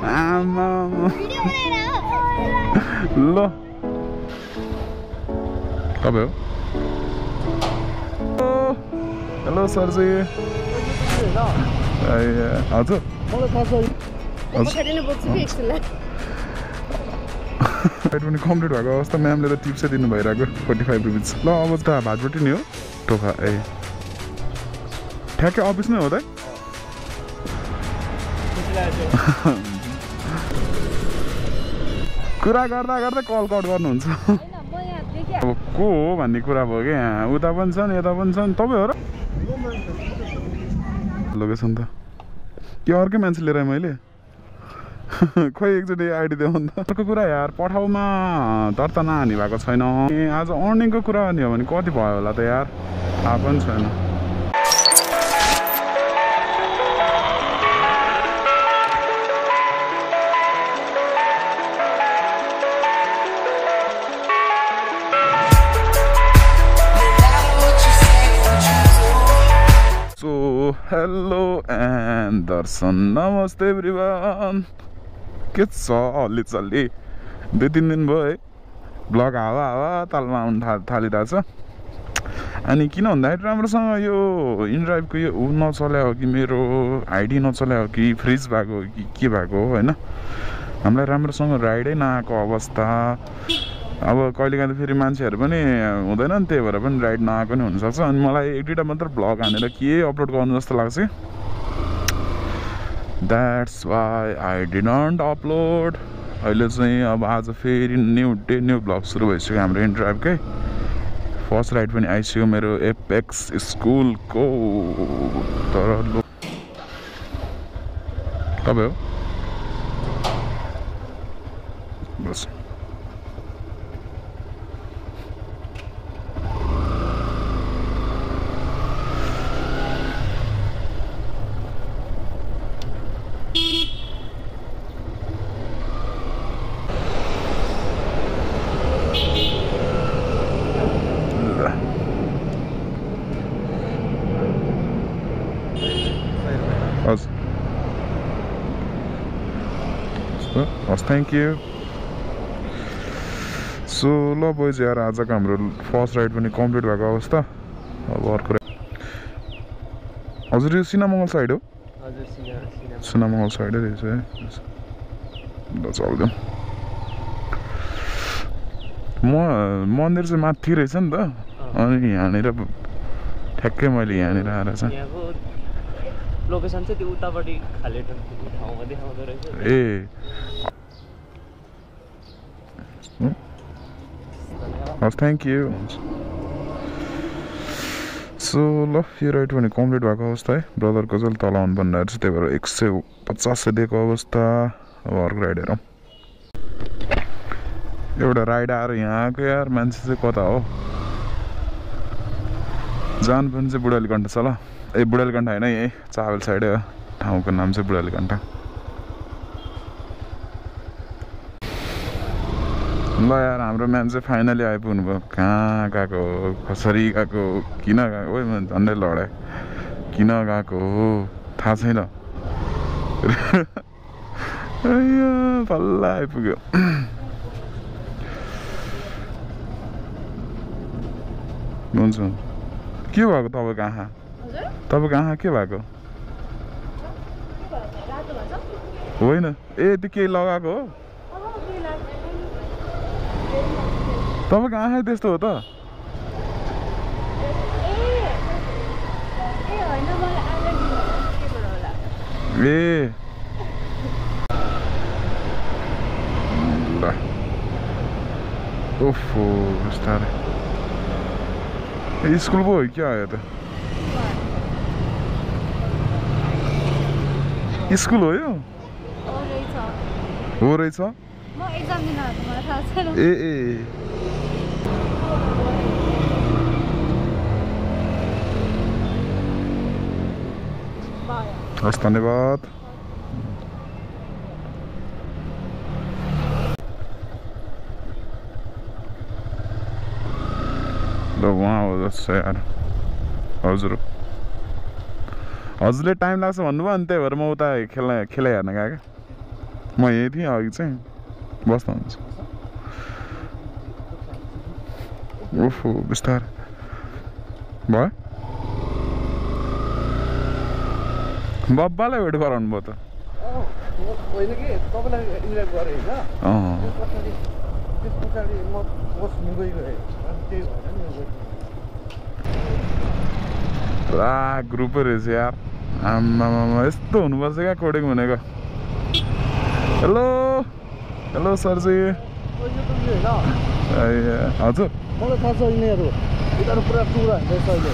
आमा ल तपाईँ हो हेलो सरजी हजुर पनि कम्प्लिट भएको अवस्था म्यामले त टिप्सै दिनु भइरहेको 45 रुपिस ल अब त भातबटी नि हो टोखा ए ठ्याक्कै अफिस नै हो त कुरा गर्दा गर्दा कल कट गर्नुहुन्छ अब को हो भन्ने कुरा भयो कि यहाँ उता पनि छन् यता पनि छन् तपाईँ हो र लोकेसन त के अर्कै मान्छे लिएर मैले खोइ एकचोटि आइडी देऊ नि त अर्को कुरा यार पठाउमा दर्ता नहानी भएको छैन आज अर्निङको कुरा नि हो भने कति भयो होला त यार थाहा पनि छैन हेलो एन्ड दर्शन नमस्ते एभ्रिवान के छ अलि चल्ली 2-3 दिन भयो है ब्लग हावा तालमा आउनु थालिरहेछ अनि किन भन्दाखेरि राम्रोसँग यो इनड्राइभको यो नचल्या हो कि मेरो आइडी नचल्या हो कि फ्रिज भएको हो कि के भएको हो होइन हामीलाई राम्रोसँग राइडै नआएको अवस्था अब कहिलेकाहीँ त फेरि मान्छेहरू पनि हुँदैन नि त्यही भएर पनि राइड नआएको नि हुनसक्छ अनि मलाई 1-2टा मात्र भ्लग हानेर के अपलोड गर्नु जस्तो लाग्छ that's why I did not upload अहिले चाहिँ अब आज फेरि न्यू डे न्यू भ्लग सुरु भइसक्यो हाम्रो इनड्राइभकै फर्स्ट राइड पनि आइसक्यो मेरो एपेक्स स्कुलको तर तपाईँ हो बस थ्याङ्क यू सो ल बोइज यार आजको हाम्रो फर्स्ट राइड पनि कम्प्लिट भएको अवस्था अब अर्को हजुर यो सिनामङ्गल साइड हो सिनामङ्गल साइडै रहेछ है ल चल्दिउँ मन्दिर चाहिँ माथि रहेछ नि त अनि यहाँनिर ठ्याक्कै मैले यहाँनिर आएर चाहिँ लोकेसन चाहिँ त्यो उतापट्टि खाले ठाउँमा देखाउँदो रहेछ ए हस् थ्याङ्क यू सो ल यो राइड पनि कम्प्लिट भएको अवस्था है ब्रदरको चाहिँ तल आउनु भनिरहेको छ त्यही भएर 150 दिएको अवस्था अब अर्को राइड हेरौँ एउटा राइड आएर यहाँ आएको यार मान्छे चाहिँ कता हो जान पनि चाहिँ बुढालीकण्ठ छ ल ए बुढालीकण्ठ होइन यही चावल साइडै हो ठाउँको नाम चाहिँ बुढालीकण्ठ ल यार हाम्रो म्याम चाहिँ फाइनली आइपुग्नु भयो कहाँ गएको हो कसरी गएको हो किन गएको हो झन्डै लडाएँ किन गएको हो थाहा छैन बल्ल आइपुग्यो हुन्छ के भएको तपाईँको आँखा के भएको होइन ए त्यो केही लगाएको हो तपाईँको आँखा त्यस्तो हो त ए ल ओफो बिस्तारै स्कुल पो हो क्या आयो त स्कुल हो यो हो रहेछ ए हस् धन्यवाद ल वहाँ हो जस्तो यार हजुरले टाइम लाग्छ भन्नुभयो अनि त्यही भएर म उता खेला हेर्न गएको म यहीँ थिएँ अघि चाहिँ बस्दा हुन्छ ओहो बिस्तारै भयो बब्बालाई वेट गराउनु भयो त होइन कि तपाईँलाई इन्जोय गरेँ होइन त्यस पछाडि म बस्नु गइरहेँ त्यही भएर नि पुरा ग्रुपै रहेछ यार आम्मामा यस्तो हुनुपर्छ क्या कोडिङ भनेको हेलो हेलो सरजी हजुर मलाई थाहा छ यिनीहरू पुरा टुरा हिँड्दैछ अहिले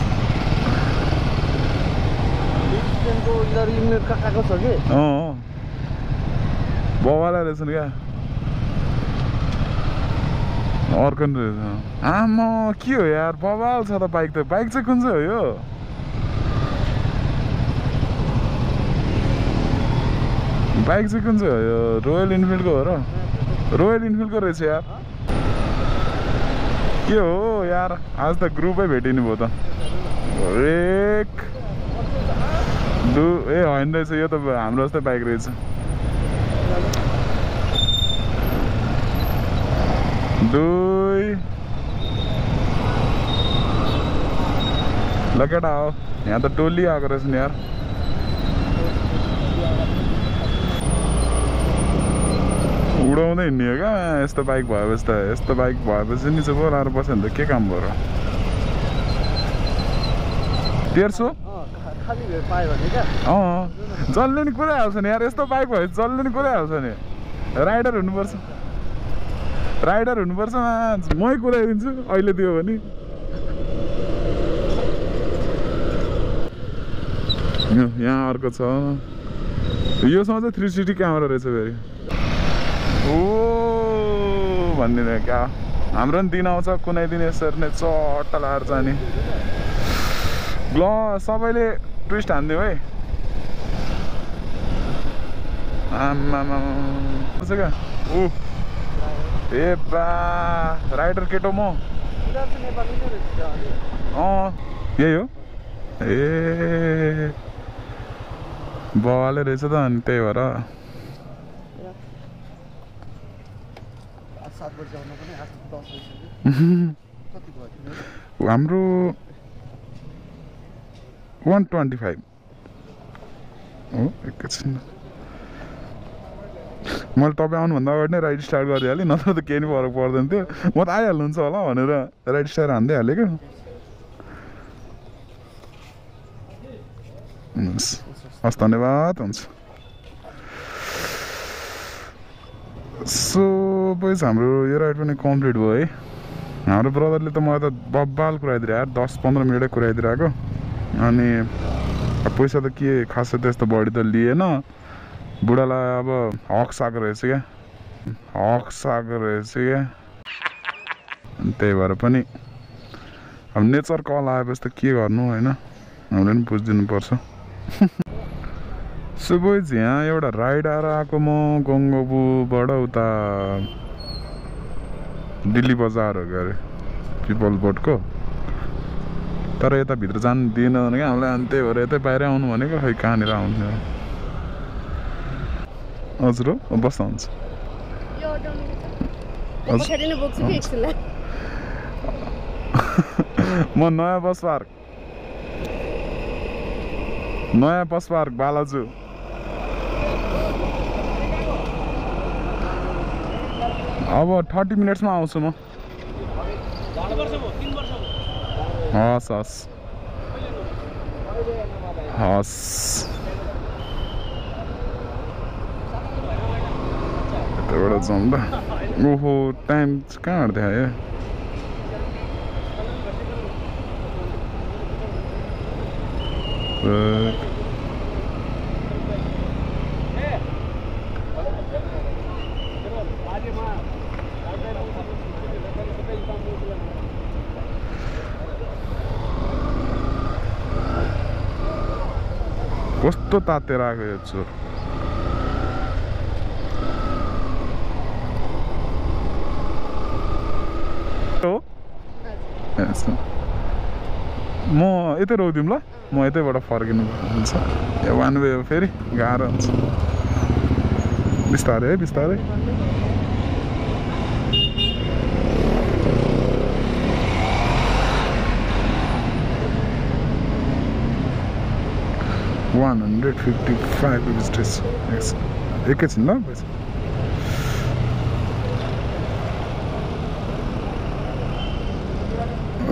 यिनीहरू इमेल आएको छ कि बाउवालाई रहेछ नि क्या अर्को नि रहेछ आमा के हो यार बवाल छ त बाइक चाहिँ कुन चाहिँ हो यो बाइक चाहिँ कुन चाहिँ हो यो रोयल इनफिल्डको हो र रोयल इनफिल्डको रहेछ यार के हो यार आज त ग्रुपै भेटिनु भयो त एक ए होइन रहेछ यो त हाम्रो जस्तै बाइक रहेछ दुई ल केटा हो यहाँ त टोली आएको रहेछ नि यार उडाउँदै हिँड्ने हो क्या यस्तो बाइक भएपछि त यस्तो बाइक भएपछि नि चाहिँ बोलाएर बस्यो भने त के काम भयो र 1300 जसले नि कुराइहाल्छ नि यार यस्तो बाइक भयो जसले नि कुराइहाल्छ नि राइडर हुनुपर्छ मै कुराइदिन्छु अहिले दियो भने यहाँ अर्को छ योसँग चाहिँ 360 क्यामेरा रहेछ फेरि ओ भनिदिनु क्या हाम्रो नि दिन आउँछ कुनै दिन यसरी नै चट्ट लाएर जाने ल सबैले ट्विस्ट हान्दियो है आम्मामा क्या ऊ ए बा राइडर केटो म यही हो ए बाउले रहेछ त अनि त्यही भएर हाम्रो 125 हो एकैछिन मैले तपाईँ आउनुभन्दा अगाडि नै राइड स्टार्ट गरिहालेँ नत्र त केही नि फरक पर्दैन थियो म त आइहाल्नुहुन्छ होला भनेर राइड स्टार्ट हान्दै हालेको हस् धन्यवाद हुन्छ सो बोइज हाम्रो यो राइड पनि कम्प्लिट भयो है हाम्रो ब्रदरले त मलाई त बब्बाल कुराइदिएर यार 10-15 मिनटै कुराइदिरहेको अनि पैसा त के खासै त्यस्तो बढी त लिएन बुढालाई अब हक्स आएको रहेछ क्या अनि त्यही भएर पनि अब नेचर कल आएपछि त के गर्नु होइन हामीले पनि बुझिदिनु पर्छ सो बोइज यहाँ एउटा राइड आएर आएको म गङ्गोबुबाट उता दिल्ली बजार हो अरे पिपल बोटको तर यता भित्र जानु दिएन भने क्या हामीलाई अनि त्यही भएर यतै बाहिर आउनु भनेको खै कहाँनिर आउनु हजुर हो बस्दा हुन्छ म नयाँ बस पार्क बालाजु अब 30 मिनट्समा आउँछु म हस् यताबाट जाउँ त ओहो टाइम कहाँबाट देखायो कस्तो तातेर आएको यो चोर म यतै रोकिदिउँ ल म यतैबाट फर्किनु हुन्छ यो वान वे हो फेरि गाह्रो हुन्छ बिस्तारै है बिस्तारै 155 rupees एकैछिन ल पैसा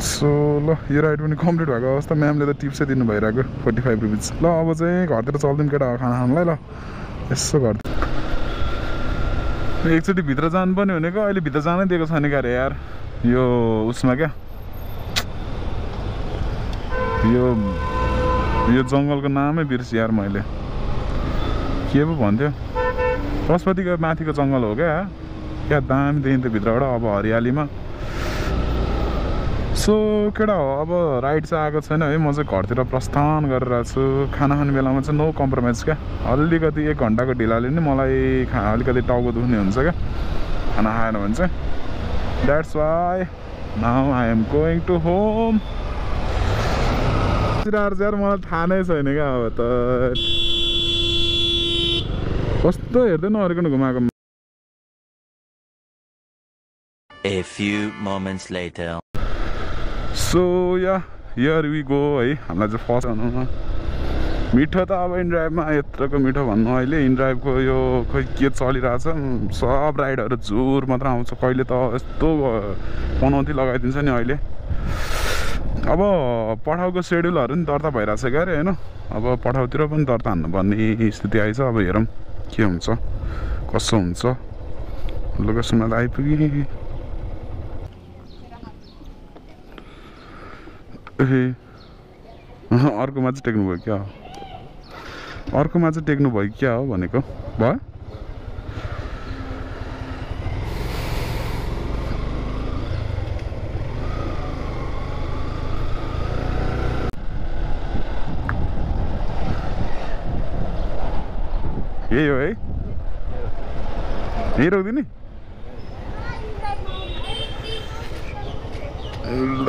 सो ल यो राइड पनि कम्प्लिट भएको अवस्था म्यामले त टिप्सै दिनु भइरहेको 45 रुपिस ल अब चाहिँ घरतिर चल्दिउँ केटा खाना खानुलाई ल यसो गर्दै एकचोटि भित्र जानु पनि भनेको अहिले भित्र जानै दिएको छैन क्या अरे यार यो उसमा क्या यो जङ्गलको नामै बिर्सेँ यार मैले के पो भन्थ्यो पशुपतिको माथिको जङ्गल हो क्या दामी देखिन्थ्यो भित्रबाट अब हरियालीमा सो केटा हो अब राइड चाहिँ आएको छैन है म चाहिँ घरतिर प्रस्थान गरिरहेको छु खाना खाने बेलामा चाहिँ नो कम्प्रोमाइज क्या अलिकति 1 घन्टाको ढिलाले नि मलाई अलिकति टाउको दुख्ने हुन्छ क्या खाना खाएन भने चाहिँ that's why now I am going to home यार मलाई थाहा नै छैन क्या अब त कस्तो हेर्दै नअरिकन घुमाएको A few moments later. So yeah here we go है हामीलाई चाहिँ फर्स्ट भन्नुमा मिठो त अब इनड्राइभमा यत्रोको मिठो भन्नु अहिले इनड्राइभको यो खोइ के चलिरहेछ सब राइडहरू जोर मात्र आउँछ कहिले त यस्तो पनौती लगाइदिन्छ नि अहिले अब पठाउको सेड्युलहरू नि दर्ता भइरहेछ क्या अरे होइन अब पठाउतिर पनि दर्ता हान्नुपर्ने स्थिति आइछ अब हेरौँ के हुन्छ कसो हुन्छ लोकेसनमा त आइपुगेँ ए अर्कोमा चाहिँ टेक्नु भयो क्या हो अर्कोमा चाहिँ टेक्नु भयो क्या हो भनेको भयो यही हो है यही रोकिदिने ल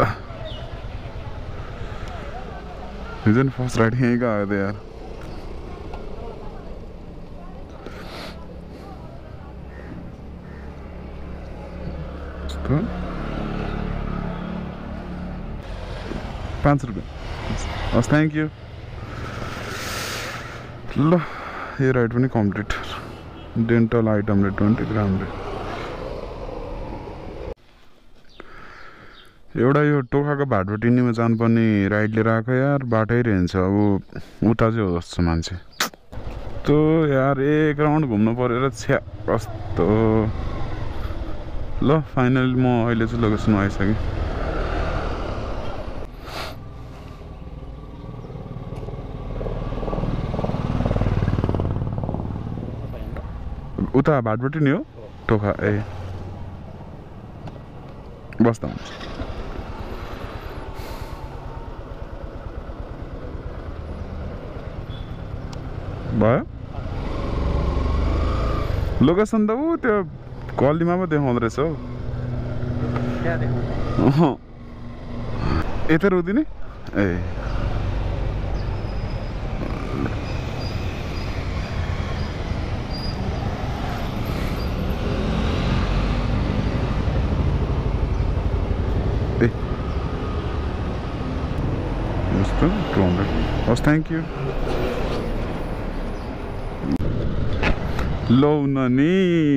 हिजो नि फर्स्ट राइड यहीँ गएको थियो यार ₹5 हस् थ्याङ्क यू ल यो राइड पनि कम्प्लिट डेन्टल आइटमले 20 ग्रामले एउटा यो टोखाको भाटभटिनीमा जानुपर्ने राइड लिएर आएको यार बाटै रहन्छ अब उता चाहिँ हो जस्तो मान्छे त्यो यार 1 राउन्ड घुम्नु परेर छ्या कस्तो ल फाइनली म अहिले चाहिँ लोकेसनमा आइसकेँ उता भाटभटिनी हो टोखा ए बस्दा हुन्छ भयो लोकेसन त ऊ त्यो गल्लीमा पो देखाउँदो रहेछ हौ यतै रोकिदिने ए हस् थ्याङ्क यू लौ न नि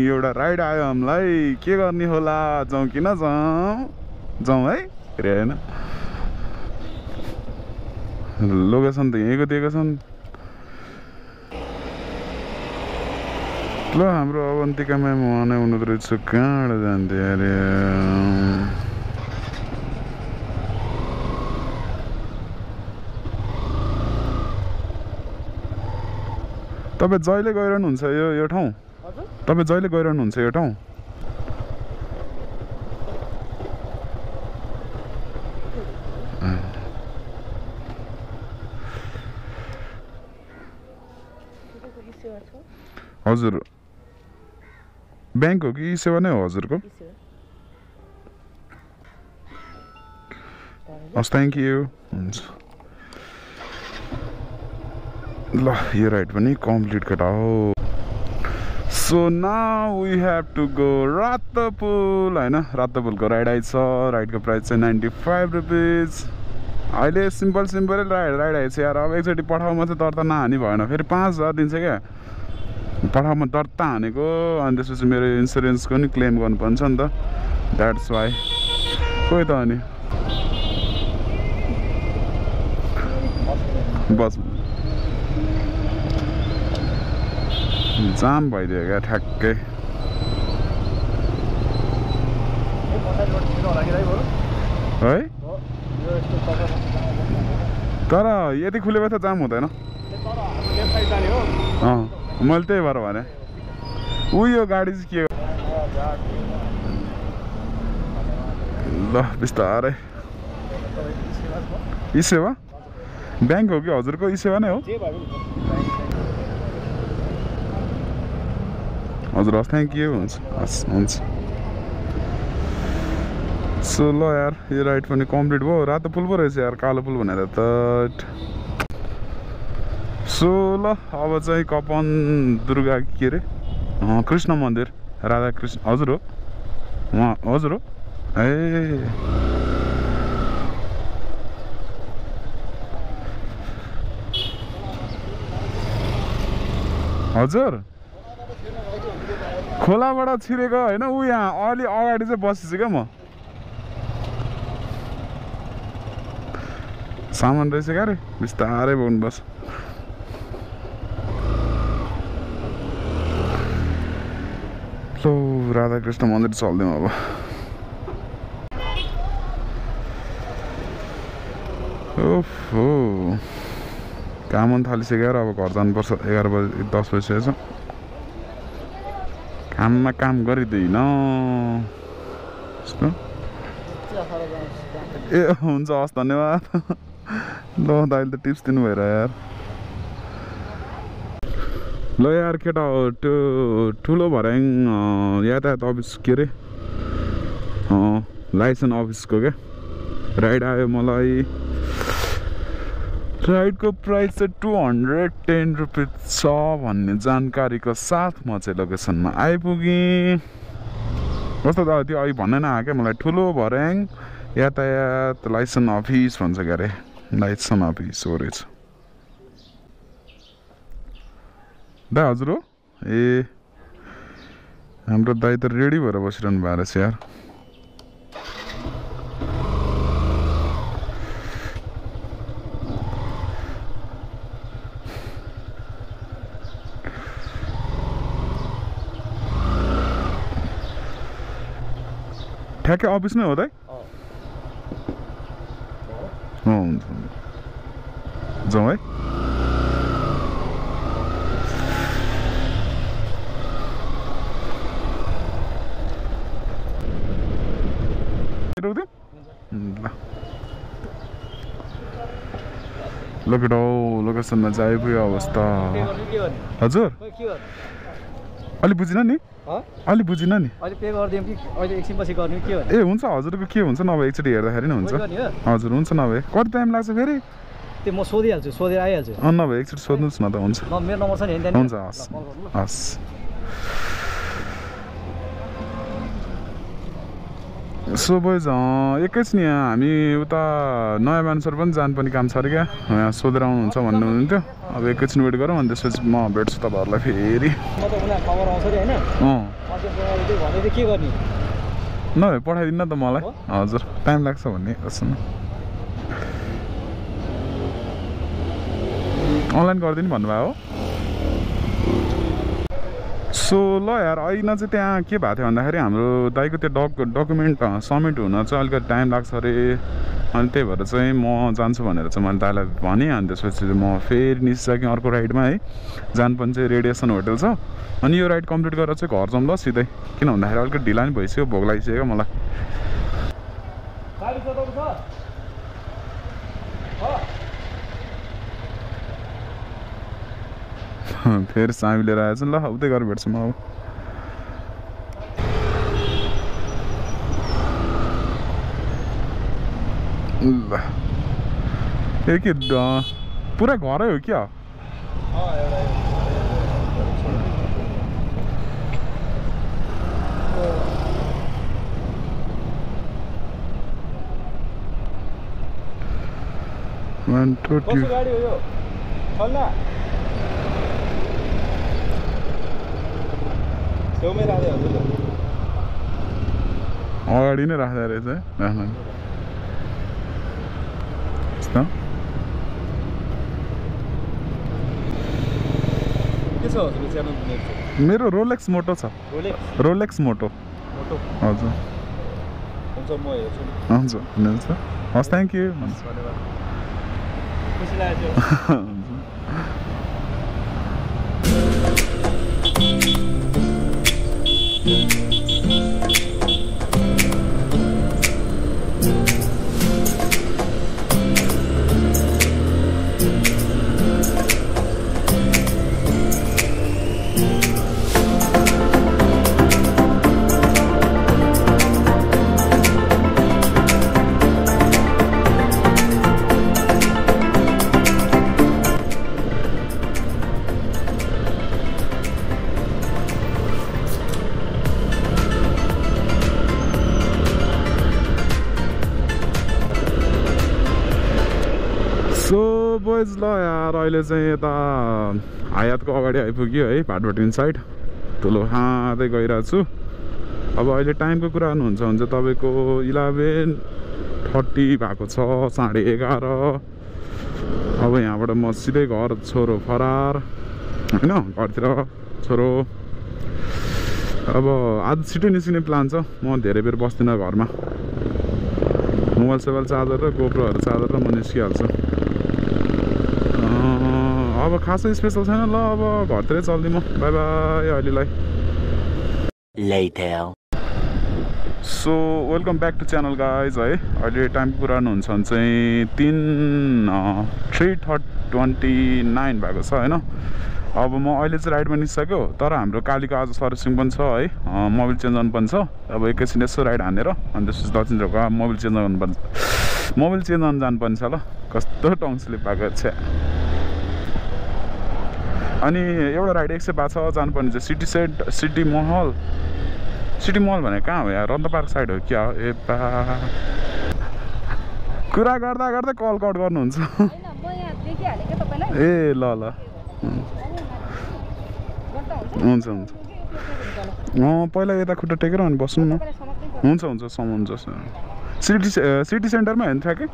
एउटा राइड आयो हामीलाई के गर्ने होला जाउँ कि जाउँ है हेरे होइन लोकेसन त यहीँको दिएको छन् ल हाम्रो अवन्तिका म्याम उहाँ हुनुहुँदो रहेछ कहाँबाट जान्थ्यो अरे तपाईँ जहिले गइरहनुहुन्छ यो ठाउँ तपाईँ जहिले गइरहनुहुन्छ यो ठाउँ हजुर ब्याङ्क हो कि सेवा नै हो हजुरको हस् थ्याङ्क यू हुन्छ ल यो राइड पनि कम्प्लिट केटा हो so now we have to go Ratpul होइन रातपुलको राइड आइछ राइडको प्राइस चाहिँ 95 रुपिज अहिले सिम्पल राइड आइछ यार अब एकचोटि पठाउमा चाहिँ दर्ता नहानी भएन फेरि 5000 दिन्छ क्या पठाउमा दर्ता हानेको अनि त्यसपछि मेरो इन्सुरेन्सको नि क्लेम गर्नुपर्छ नि त द्याट्स वाइ खोइ त अनि बस जाम भइदियो क्या ठ्याक्कै है तर यति खुलेको त जाम हुँदैन मैले त्यही भएर भने यो गाडी चाहिँ के हो ल बिस्तारै ई सेवा ब्याङ्क हो कि हजुरको ई सेवा नै हो हजुर हस् थ्याङ्क यू हुन्छ हस् हुन्छ सो ल यार यो राइड पनि कम्प्लिट भयो रातो पुल पो रहेछ यार कालो पुल भनेर त सो ल अब चाहिँ कपन दुर्गा के अरे कृष्ण मन्दिर राधा कृष्ण हजुर हो उहाँ हजुर हो ए हजुर खोलाबाट छिरेको होइन ऊ यहाँ अलि अगाडि चाहिँ बसेछु क्या म सामान रहेछ क्या अरे बिस्तारै बोक्नु बस लो राधाकृष्ण मन्दिर चल्दिउँ अब ओहो काम पनि थालिसक्यो अब घर जानुपर्छ 11 बजी 10 बजिसकेको छ काममा काम गरिँदैन ए हुन्छ हस् धन्यवाद ल दाइले त टिप्स दिनु भएर यार ल यार केटा त्यो ठुलो भर्याङ यातायात अफिस के अरे लाइसेन्स अफिसको क्या राइड आयो मलाई राइडको प्राइस चाहिँ 210 रुपिज छ भन्ने जानकारीको साथ म चाहिँ लोकेसनमा आइपुगेँ कस्तो त त्यो अघि भन्नै नआयो क्या मलाई ठुलो भर्याङ यातायात लाइसेन्स अफिस भन्छ क्या अरे लाइसेन्स अफिस हो रहेछ दाइ हजुर हो ए हाम्रो दाइ त रेडी भएर बसिरहनु भएको रहेछ यार ठ्याक्कै अफिस नै हो दाइ हुन्छ जाउँ है ल केटा लोकेसनमा चाहिँ आइपुग्यो अवस्था हजुर अलि बुझिन नि अलि बुझिन नि ए हुन्छ हजुरको के हुन्छ नभए एकचोटि हेर्दाखेरि नै हुन्छ हजुर हुन्छ नभए कति टाइम लाग्छ फेरि त्यो म सोधिहाल्छु सोधेर आइहाल्छु नभए एकचोटि सोध्नुहोस् न त हुन्छ मेरो नम्बर छ नि हुन्छ हस् हस् सो बोइज एकैछिन यहाँ हामी उता नयाँ मान्छेहरू पनि जानुपर्ने काम छ अरे क्या यहाँ सोधेर आउनुहुन्छ भन्नुहुन्थ्यो अब एकैछिन वेट गरौँ अनि त्यसपछि म भेट्छु तपाईँहरूलाई फेरि नभए पठाइदिनु न त मलाई हजुर टाइम लाग्छ भन्ने जस्तो न अनलाइन गरिदिनु भन्नुभयो हो सो ल यार अहिले चाहिँ त्यहाँ के भएको थियो भन्दाखेरि हाम्रो दाइको त्यो डकुमेन्ट सबमिट हुन चाहिँ अलिकति टाइम लाग्छ अरे अनि त्यही भएर चाहिँ म जान्छु भनेर चाहिँ मैले दाइलाई भनेँ अनि त्यसपछि म फेरि निस्किसकेँ अर्को राइडमा है जानुपर्ने चाहिँ रेडिएसन होटल छ अनि यो राइड कम्प्लिट गरेर चाहिँ घर जाउँ ल सिधै किन भन्दाखेरि अलिकति ढिला नि भइसक्यो भोक लागिसक्यो मलाई फेरि चाबी लिएर आएछ ल उतै गरेर भेट्छु म अब ल ए के पुरा घरै हो क्या कसो गाडी हो यो छल्ला छेउमै राख्दै हजुर अगाडि नै राख्दै रहेछ है राख्नु के छ हजुर च्यानल मेरो रोलेक्स मोटो छ रोलेक्स मोटो हजुर हुन्छ म हेर्छु हुन्छ हुन्छ हस् थ्याङ्क यू धन्यवाद खुसी लाग्यो सो बोइज ल यार अहिले चाहिँ यता हायातको अगाडि आइपुग्यो है भाटभटिन साइड ठुलो खाँदै गइरहेको छु अब अहिले टाइमको कुरा गर्नुहुन्छ भने चाहिँ तपाईँको 11:30 भएको छ 11:30 अब यहाँबाट म सिधै घर छोरो फरार होइन घरतिर छोरो अब आज छिटो निस्किने प्लान छ म धेरै बेर बस्दिनँ घरमा मोबाइल सोबाइल चार्जर र गोप्रोहरू चार्जर र म निस्किहाल्छु अब खासै स्पेसल छैन ल अब घरतिरै चल्दिँ म बाई बाई अहिलेलाई so welcome back to channel guys है अहिले टाइमको कुरा गर्नुहुन्छ भने चाहिँ 3:29 भएको छ होइन अब म अहिले चाहिँ राइडमा निस्केको तर हाम्रो कालीको आज सर्भिसिङ पनि छ है मोबिल चेन्ज गर्नु पनि छ अब एकैछिन यसो राइड हानेर अनि त्यसपछि दक्षिणको मोबिल चेन्ज गर्नुपर्छ मोबिल चेन्ज गर्नु जानुपर्छ ल कस्तो टङ्सले पाएको छ अनि एउटा राइड 105 छ जानुपर्ने चाहिँ सिटी महल भने कहाँ हो यार रन्त पार्क साइड हो क्या हो ए बा कुरा गर्दा गर्दै कल कट गर्नुहुन्छ ए ल ल हुन्छ हुन्छ पहिला यता खुट्टा टेकेर अनि बस्नु न हुन्छ हुन्छ हुन्छ सिटी सेन्टरमा हेर्नु थियो कि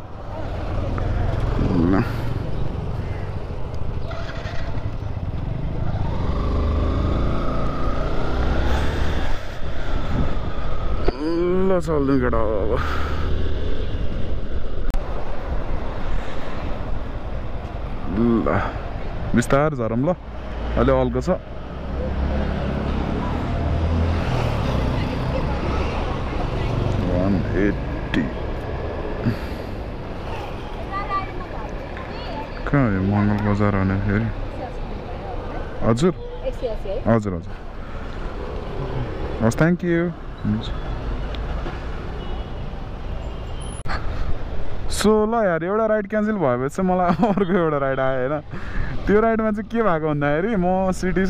ल चल्नु केटा अब ल बिस्तार झरौँ ल अहिले अल्को छ कहाँ हो मङ्गल बजार भने फेरि हजुर हजुर हजुर हस् थ्याङ्क यू सो ल यार एउटा राइड क्यान्सल भएपछि चाहिँ मलाई अर्को एउटा राइड आयो होइन त्यो राइडमा चाहिँ के भएको भन्दाखेरि म सिटी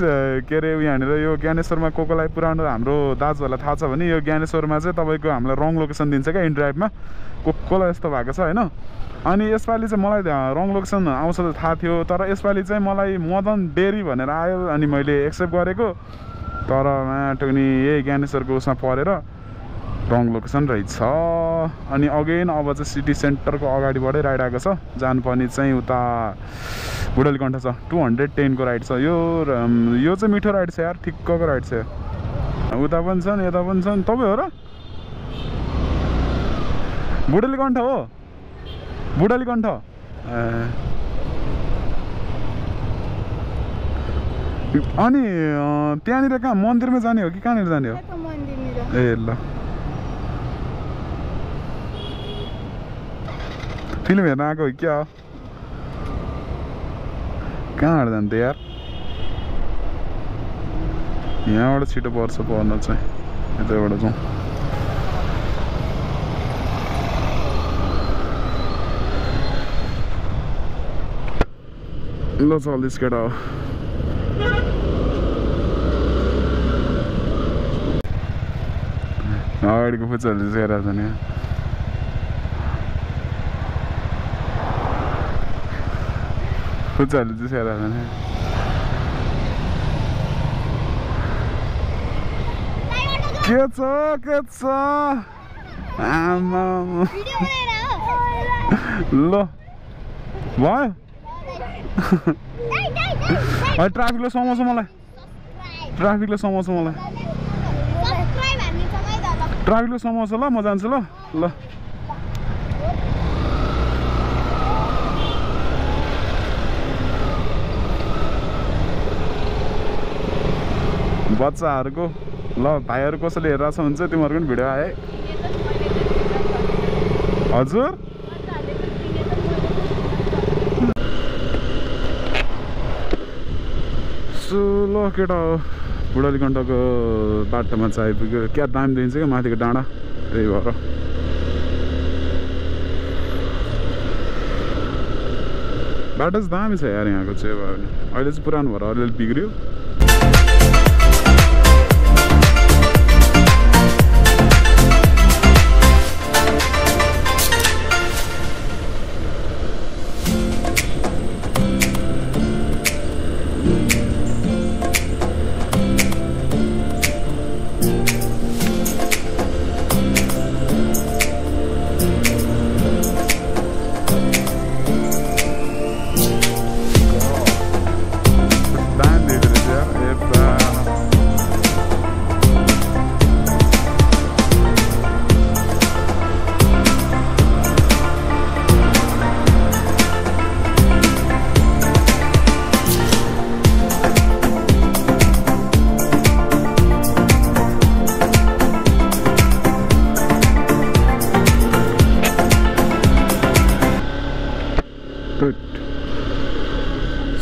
के अरे यहाँनिर यो ज्ञानेश्वरमा कोलाई पुरानो हाम्रो दाजुहरूलाई थाहा छ भने यो ज्ञानेश्वरमा चाहिँ तपाईँको हामीलाई रङ लोकेसन दिन्छ क्या इन्ड्राइभमा कोलाई यस्तो भएको छ होइन अनि यसपालि चाहिँ मलाई रङ लोकेसन आउँछ त थाहा थियो तर यसपालि चाहिँ मलाई मदन डेरी भनेर आयो अनि मैले एक्सेप्ट गरेको तर टुनी यही ज्ञानेश्वरको उसमा परेर रङ लोकेसन रहेछ अनि अगेन अब चाहिँ सिटी सेन्टरको अगाडिबाटै राइड आएको छ जानुपर्ने चाहिँ उता बुढालीकण्ठ छ 210 को राइड छ यो चाहिँ मिठो राइड छ यार ठिक्कको राइड छ उता पनि छन् यता पनि छन् तपाईँ हो र बुढालीकण्ठ हो बुढालीकण्ठ अनि त्यहाँनिर कहाँ मन्दिरमा जाने हो कि कहाँनिर जाने हो ए ल फिल्म हेर्न आएको हो क्या कहाँबाट जान्थ्यो यार यहाँबाट छिटो पर्छ पर्न चाहिँ यतैबाट जाउँ ल चल्दैछ केटा हो अगाडिको फुच्चाहरू चाहिँ हेरेको छ नि खुच्चाहरूले चुसेर भने के छ आमा ल भयो ट्राफिकले समाउँछ मलाई ट्राफिकले समाउँछ ल म जान्छु ल बच्चाहरूको ल भाइहरू कसैले हेरेर छ भने चाहिँ तिमीहरूको पनि भिडियो आए हजुर ल केटा हो बुढाली कण्ठको बाटोमा चाहिँ आइपुग्यो क्या दाम दिन्छ क्या माथिको डाँडा त्यही भएर बाटो चाहिँ दामी छ यार यहाँको चाहिँ भयो भने अहिले चाहिँ पुरानो भएर अलिअलि बिग्रियो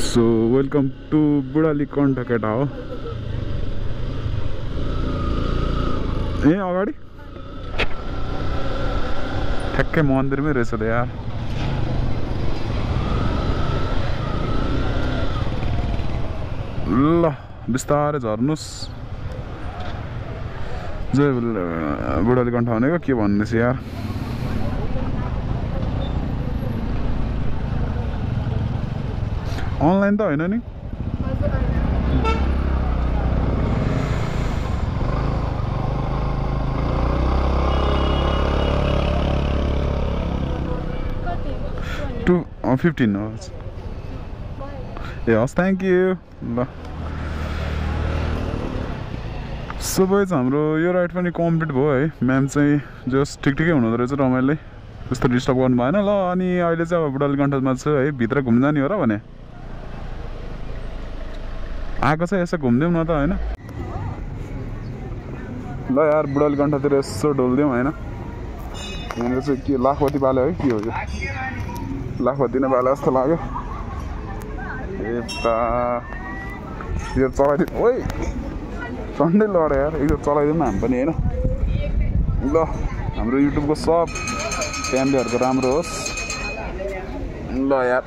सो वेलकम टू बुढाली कण्ठ केटा हो ए अगाडि ठ्याक्कै मन्दिरमै रहेछ त यार ल बिस्तारै झर्नुहोस् जय बुढाली कण्ठ भनेको के भन्दैछ यार अनलाइन त होइन नि टु 15 हो ए हस् थ्याङ्क यू ल सबै हाम्रो यो राइड पनि कम्प्लिट भयो है म्याम चाहिँ जस्ट ठिकै हुँदो रहेछ रमाइलो त्यस्तो डिस्टर्ब गर्नु भएन ल अनि अहिले चाहिँ अब बुढाली कण्ठमा छु है भित्र घुम्न जाने हो र भने आएको छ यसो घुमिदिउँ न त होइन ल यार बुढाली कण्ठतिर यसो डोलिदिउँ होइन यहाँनिर चाहिँ के लाखपति पाल्यो है के हो यो लाखपति नै पाल्यो जस्तो लाग्यो यता यो चलाइदिउँ ओइ सन्डे लड्यो यार एकखेप चलाइदिउँ न हामी पनि होइन ल हाम्रो युट्युबको सब फ्यामिलीहरूको राम्रो होस् ल यार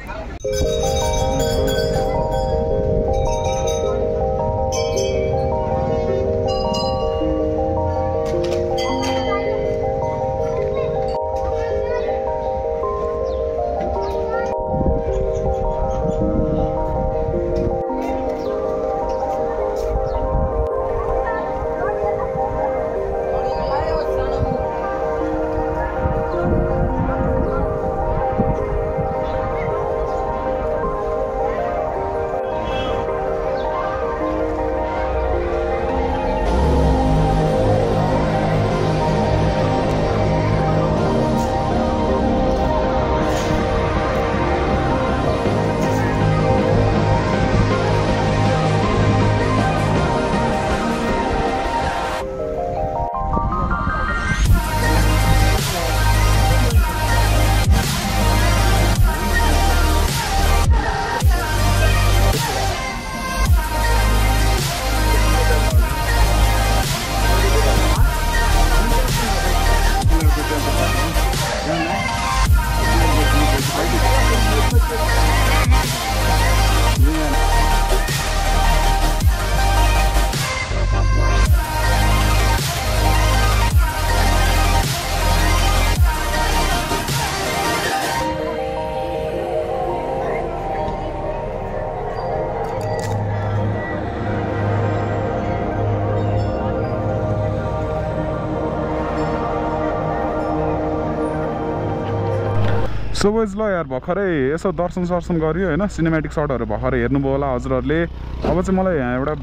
सो बोइज ल यार भर्खरै यसो दर्शन गरियो होइन सिनेमेटिक सर्टहरू भर्खरै हेर्नुभयो होला हजुरहरूले अब चाहिँ मलाई यहाँ एउटा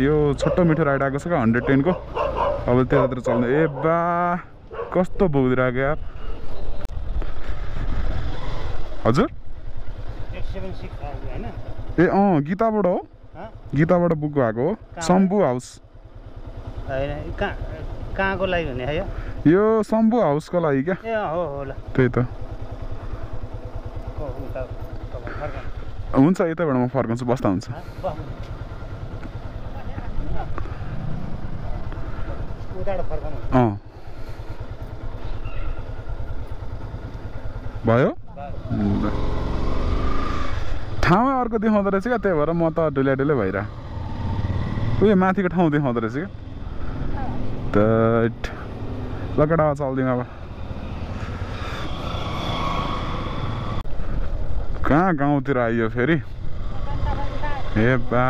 यो छोटो मिठो राइड आएको छ क्या 110 को अब त्यतातिर चल्ने ए बा कस्तो भुगिरहेको यार हजुर ए गीताबाट हो गीताबाट बुक भएको हो शम्भु हाउस कहाँको लागि भने है यो शम्भु हाउसको लागि क्या ए हो हो ल त्यही त हुन्छ यताबाट म फर्काउँछु बस्दा हुन्छ भयो ठाउँमा अर्को देखाउँदो रहेछ क्या त्यही भएर म त ढुल्या भइरह उयो माथिको ठाउँ देखाउँदो रहेछ क्या लकेटा चल्दिउँ अब कहाँ गाउँतिर आइयो फेरि ए बा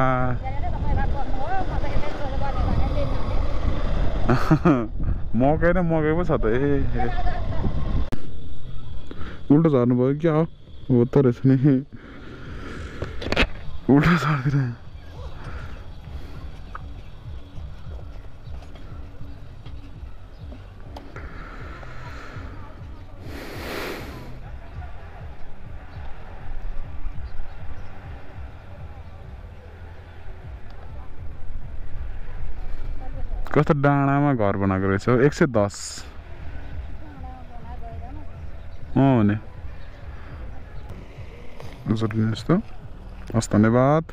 मकै न मकै पो छ त ए उल्टो झर्नु भयो क्या हो त रहेछ नि उल्टो झर्दिन कस्तो डाँडामा घर बनाएको रहेछ 110 नि हजुर यस्तो हस् धन्यवाद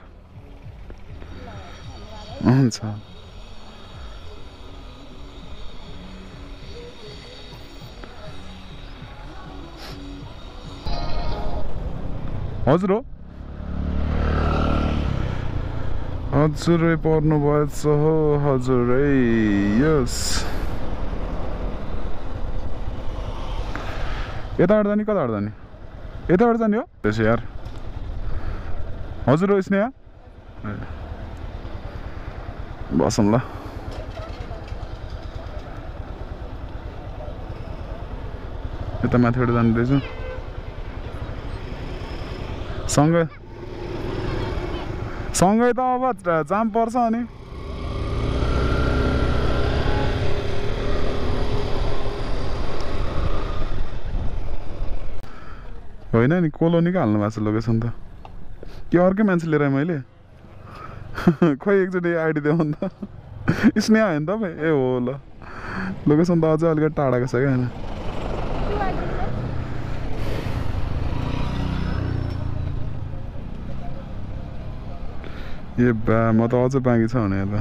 हुन्छ हजुर हो हजुरै पर्नु भएछ हो हजुरै यस यताबाट जाने कताबाट जाने यताबाट जाने हो त्यसो यार हजुर हो स्नेहा बसौँ ल यता माथिबाट जानु रहेछ सँगै त अब जाम पर्छ अनि होइन नि कोलोनीको हाल्नु भएको छ लोकेसन त के अर्कै मान्छे लिएर मैले खोइ एकचोटि आइडी देऊ नि त स्नेहा होइन तपाईँ ए हो ल लोकेसन त अझै अलिकति टाढाको छ क्या होइन ए बा म त अझै बाँकी छ भने त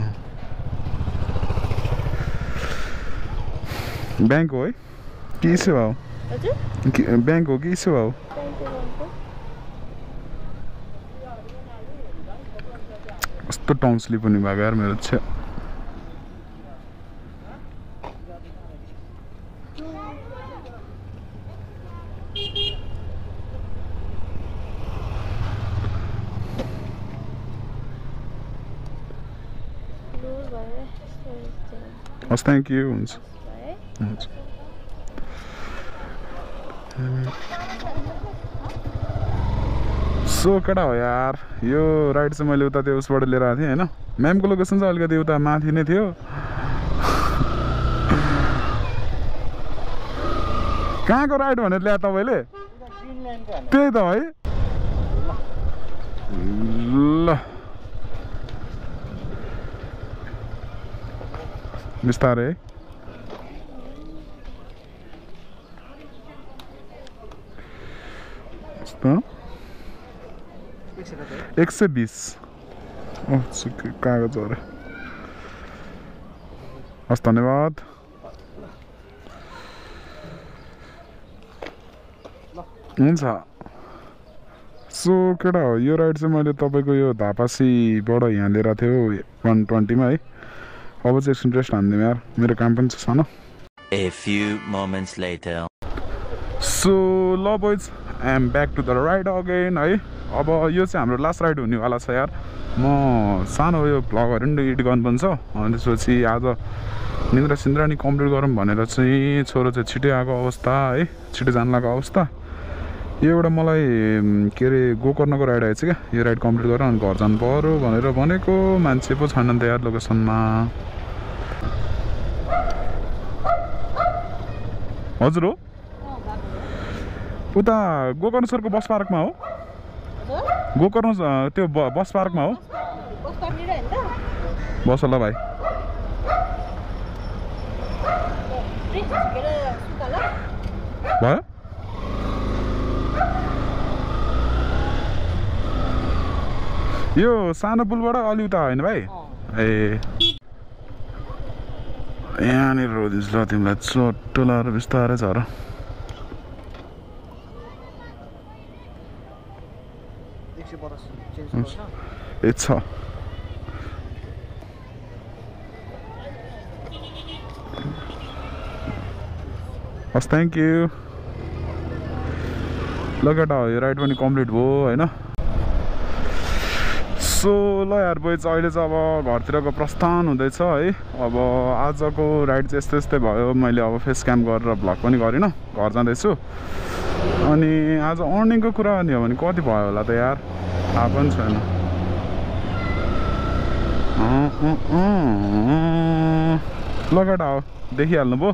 ब्याङ्क हो है के सेवा हो ब्याङ्क हो कि सेवा हो कस्तो टाउन स्लिप हुने भएको यार मेरो छ हस् थ्याङ्क यू हुन्छ हुन्छ सो केटा हो यार यो राइड चाहिँ मैले उता त्यो उसबाट लिएर आएको थिएँ होइन म्यामको लोकेसन चाहिँ अलिकति उता माथि नै थियो कहाँको राइड भनेर ल्याए तपाईँले त्यही त है ल बिस्तारै यस्तो 120 कागज हो अरे हस् धन्यवाद हुन्छ सो केटा हो यो राइड चाहिँ मैले तपाईँको यो धापासीबाट यहाँ लिएर थियो 120 मा है अब चाहिँ एकछिन रेस्ट हान्दिउँ यार मेरो काम पनि छ सानो A few moments later. So ल boys I am back to the ride again है अब यो चाहिँ हाम्रो लास्ट राइड हुनेवाला छ यार म सानो यो भ्लगहरू पनि एडिट गर्नुपर्छ अनि त्यसपछि आज निन्द्रा सिन्द्रा कम्प्लिट गरौँ भनेर चाहिँ छोरो चाहिँ छिटै आएको अवस्था है छिटो जानु लागेको अवस्था यो एउटा मलाई के अरे गोकर्णको राइड आएछ क्या यो राइड कम्प्लिट गरेर अनि घर जानु पर्यो भनेर भनेको मान्छे पो छैनन् त यार लोकेसनमा हजुर हो उता गोकर्ण सरको बस पार्कमा हो गोकर्ण त्यो बस पार्कमा हो बस होला भाइ भयो यो सानो पुलबाट अलि उता होइन भाइ ए यहाँनिर रोदिन्छ ल तिमीलाई चट्टो लाएर बिस्तारै झर ए छ हस् थ्याङ्क यू ल केटा यो राइड पनि कम्प्लिट भयो होइन सो ल यार बोइज अहिले चाहिँ अब घरतिरको प्रस्थान हुँदैछ है अब आजको राइड चाहिँ यस्तै यस्तै भयो मैले अब फेस क्याम्प गरेर भ्लग पनि गरिनँ घर जाँदैछु अनि आज अर्निङको कुरा गर्ने हो भने कति भयो होला त यार थाहा पनि छैन ल केटा हो देखिहाल्नु भयो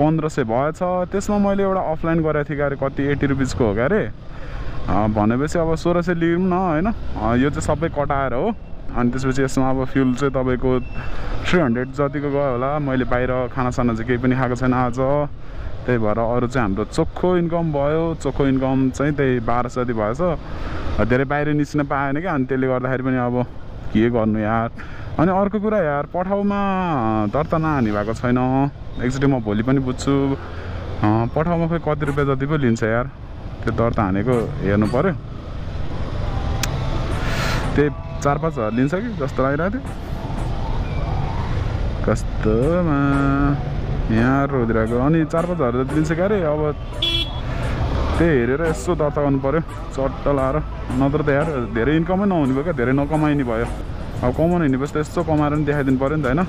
1500 भएछ त्यसमा मैले एउटा अफलाइन गरेको थिएँ अरे कति 80 रुपिसको हो क्या अरे भनेपछि अब 1600 लिउँ न होइन यो चाहिँ सबै कटाएर हो अनि त्यसपछि यसमा अब फ्युल चाहिँ तपाईँको 300 जतिको गयो होला मैले बाहिर खानासाना चाहिँ केही पनि खाएको छैन आज त्यही भएर अरू चाहिँ हाम्रो चोखो इन्कम भयो चोखो इन्कम चाहिँ त्यही 1200 जति भएछ धेरै बाहिर निस्किन पाएन क्या अनि त्यसले गर्दाखेरि पनि अब के गर्नु यार अनि अर्को कुरा यार पठाउमा दर्ता नहानी भएको छैन एकचोटि म भोलि पनि बुझ्छु पठाउमा खोइ कति रुपियाँ जति पो लिन्छ यार त्यो दर्ता हानेको हेर्नु पर्यो त्यही 4-5 हजार लिन्छ कि जस्तो लागिरहेको थियो कस्तोमा यहाँ रोदिरहेको अनि 4-5 हजार जति लिन्छ क्या अरे अब त्यही हेरेर यसो दर्ता गर्नु पर्यो चट्ट लाएर नत्र त यार धेरै इन्कमै नहुने भयो क्या धेरै नकमाइने भयो अब कमाउनु हिँडेपछि त यस्तो कमाएर पनि देखाइदिनु पऱ्यो नि त होइन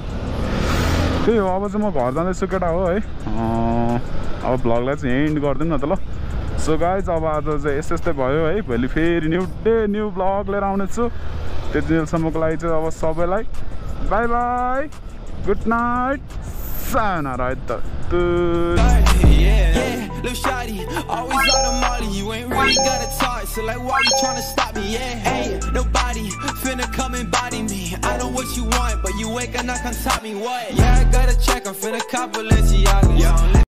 त्यही हो अब चाहिँ म घर जाँदैछु केटा हो है अब भ्लगलाई चाहिँ यहीँ इन्ड गरिदिउँ न त ल सो गाइज अब आज चाहिँ यस्तै भयो है भोलि फेरि न्यू डे न्यू भ्लग लिएर आउनेछु त्यति बेलसम्मको लागि चाहिँ अब सबैलाई by by good night sayonara. Little shawty, always on the molly. You ain't really gotta talk, so like, why you tryna stop me? Yeah, ain't nobody finna come and body me. I know what you want, but you ain't gonna come top me. What? Yeah, I gotta check. I'm finna cop Balenciaga.